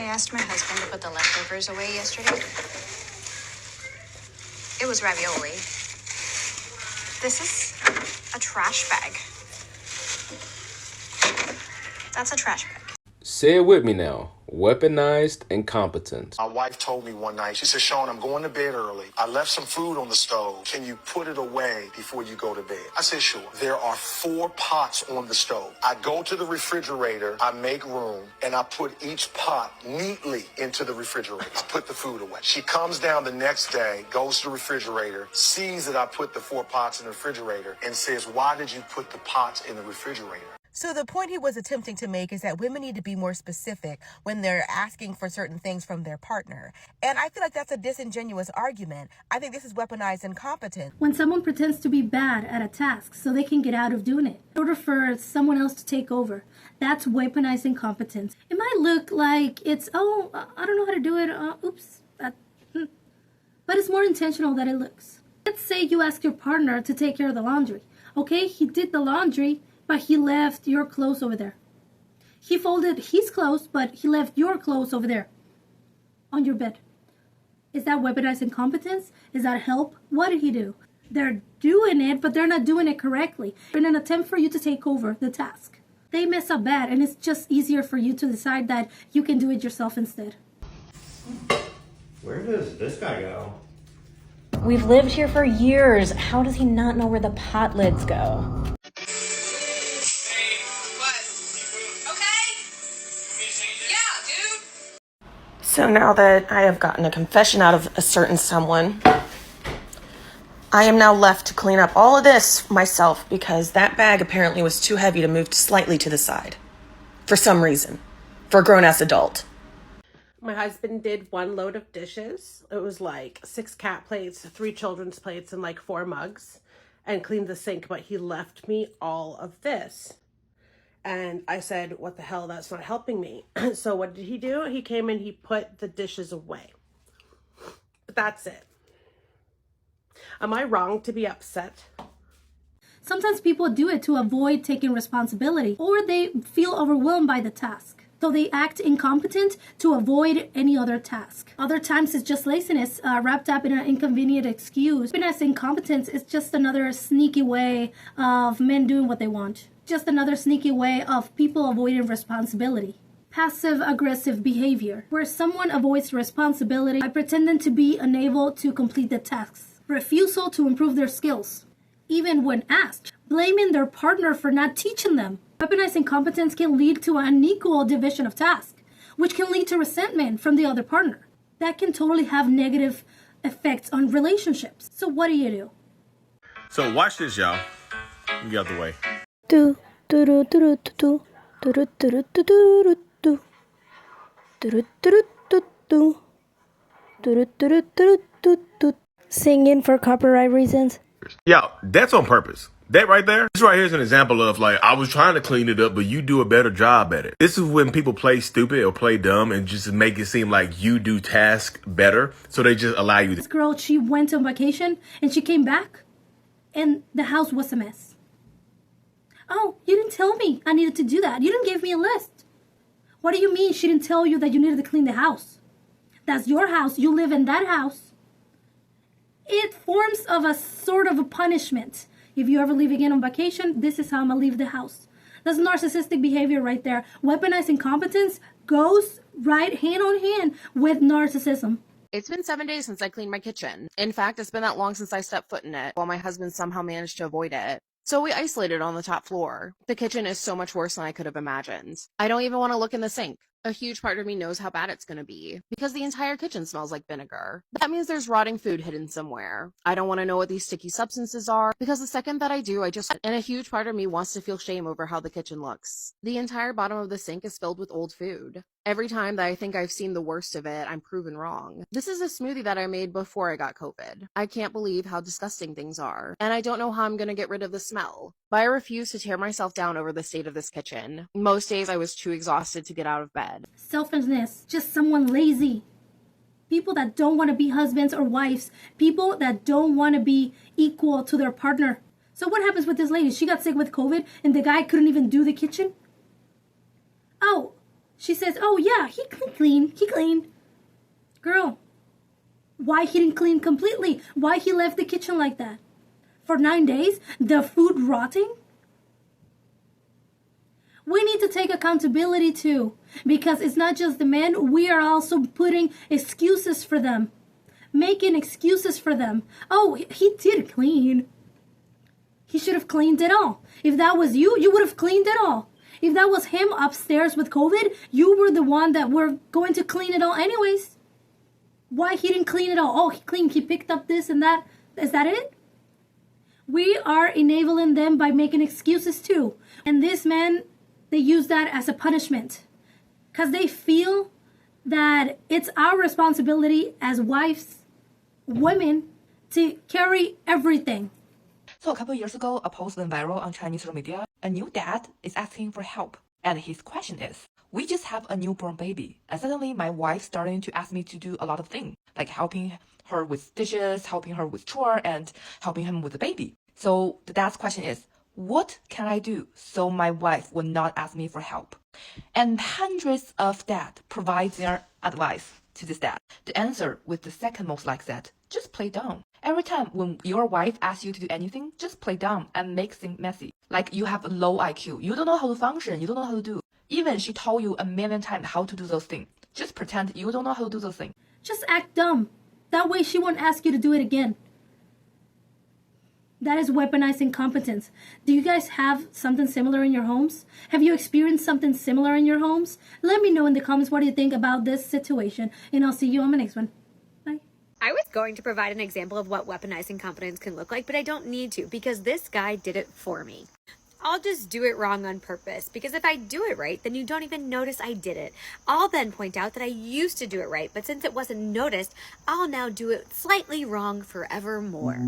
asked my husband to put the leftovers away yesterday. It was ravioli. This is a trash bag. That's a trash bag. Say it with me now. Weaponized incompetence. My wife told me one night, she said, Sean, I'm going to bed early. I left some food on the stove. Can you put it away before you go to bed? I said, sure. There are 4 pots on the stove. I go to the refrigerator, I make room, and I put each pot neatly into the refrigerator. I put the food away. She comes down the next day, goes to the refrigerator, sees that I put the 4 pots in the refrigerator, and says, why did you put the pots in the refrigerator? So the point he was attempting to make is that women need to be more specific when they're asking for certain things from their partner. And I feel like that's a disingenuous argument. I think this is weaponized incompetence. When someone pretends to be bad at a task so they can get out of doing it in order for someone else to take over, that's weaponized incompetence. It might look like it's, oh, I don't know how to do it, oops. But it's more intentional than it looks. Let's say you ask your partner to take care of the laundry. Okay, he did the laundry, but he left your clothes over there. He folded his clothes, but he left your clothes over there on your bed. Is that weaponized incompetence? Is that help? What did he do? They're doing it, but they're not doing it correctly in an attempt for you to take over the task. They mess up bad, and it's just easier for you to decide that you can do it yourself instead. Where does this guy go? We've lived here for years. How does he not know where the pot lids go? So now that I have gotten a confession out of a certain someone, I am now left to clean up all of this myself because that bag apparently was too heavy to move slightly to the side. For some reason. For a grown-ass adult. My husband did 1 load of dishes. It was like 6 cat plates, 3 children's plates, and like 4 mugs. And cleaned the sink, but he left me all of this. And I said, what the hell, that's not helping me. So what did he do? He came and he put the dishes away. But that's it. Am I wrong to be upset? Sometimes people do it to avoid taking responsibility, or they feel overwhelmed by the task. So they act incompetent to avoid any other task. Other times it's just laziness wrapped up in an inconvenient excuse. Weaponized incompetence is just another sneaky way of men doing what they want. Just another sneaky way of people avoiding responsibility. Passive-aggressive behavior, where someone avoids responsibility by pretending to be unable to complete the tasks. Refusal to improve their skills. Even when asked, blaming their partner for not teaching them. Weaponized incompetence can lead to an unequal division of tasks, which can lead to resentment from the other partner. That can totally have negative effects on relationships. So what do? So watch this, y'all. Get out the way. Singing for copyright reasons. Yeah, that's on purpose. That right there, this right here is an example of like, I was trying to clean it up, but you do a better job at it. This is when people play stupid or play dumb and just make it seem like you do tasks better. So they just allow you to. This girl, she went on vacation and she came back and the house was a mess. Oh, you didn't tell me I needed to do that. You didn't give me a list. What do you mean she didn't tell you that you needed to clean the house? That's your house. You live in that house. It forms of a sort of a punishment. If you ever leave again on vacation, this is how I'm gonna leave the house. That's narcissistic behavior right there. Weaponized incompetence goes right hand on hand with narcissism. It's been 7 days since I cleaned my kitchen. In fact, it's been that long since I stepped foot in it, while my husband somehow managed to avoid it. So we isolated on the top floor. The kitchen is so much worse than I could have imagined. I don't even want to look in the sink. A huge part of me knows how bad it's going to be because the entire kitchen smells like vinegar. That means there's rotting food hidden somewhere. I don't want to know what these sticky substances are because the second that I do, and a huge part of me wants to feel shame over how the kitchen looks. The entire bottom of the sink is filled with old food. Every time that I think I've seen the worst of it, I'm proven wrong. This is a smoothie that I made before I got COVID. I can't believe how disgusting things are, and I don't know how I'm going to get rid of the smell. But I refuse to tear myself down over the state of this kitchen. Most days I was too exhausted to get out of bed. Selfishness, just someone lazy. People that don't want to be husbands or wives. People that don't want to be equal to their partner. So what happens with this lady? She got sick with COVID and the guy couldn't even do the kitchen? Oh, She says, oh yeah, he cleaned. Girl, why he didn't clean completely? Why he left the kitchen like that? For 9 days? The food rotting? We need to take accountability too, because it's not just the men, we are also putting excuses for them. Making excuses for them. Oh, he did clean. He should have cleaned it all. If that was you, you would have cleaned it all. If that was him upstairs with COVID, you were the one that were going to clean it all anyways. Why he didn't clean it all? Oh, he cleaned, he picked up this and that. Is that it? We are enabling them by making excuses too. And this man, they use that as a punishment. Because they feel that it's our responsibility as wives, women, to carry everything. So a couple years ago, a post went viral on Chinese social media. A new dad is asking for help. And his question is, we just have a newborn baby. And suddenly my wife's starting to ask me to do a lot of things, like helping her with dishes, helping her with chore, and helping him with the baby. So the dad's question is, what can I do so my wife will not ask me for help? And hundreds of dads provide their advice to this dad. The answer with the second most like that, just play dumb. Every time when your wife asks you to do anything, just play dumb and make things messy. Like you have a low IQ. You don't know how to function. You don't know how to do. Even she told you a million times how to do those things. Just pretend you don't know how to do those things. Just act dumb. That way she won't ask you to do it again. That is weaponized incompetence. Do you guys have something similar in your homes? Have you experienced something similar in your homes? Let me know in the comments what do you think about this situation. And I'll see you on the next one. Bye. I was going to provide an example of what weaponized incompetence can look like, but I don't need to because this guy did it for me. I'll just do it wrong on purpose, because if I do it right, then you don't even notice I did it. I'll then point out that I used to do it right, but since it wasn't noticed, I'll now do it slightly wrong forevermore.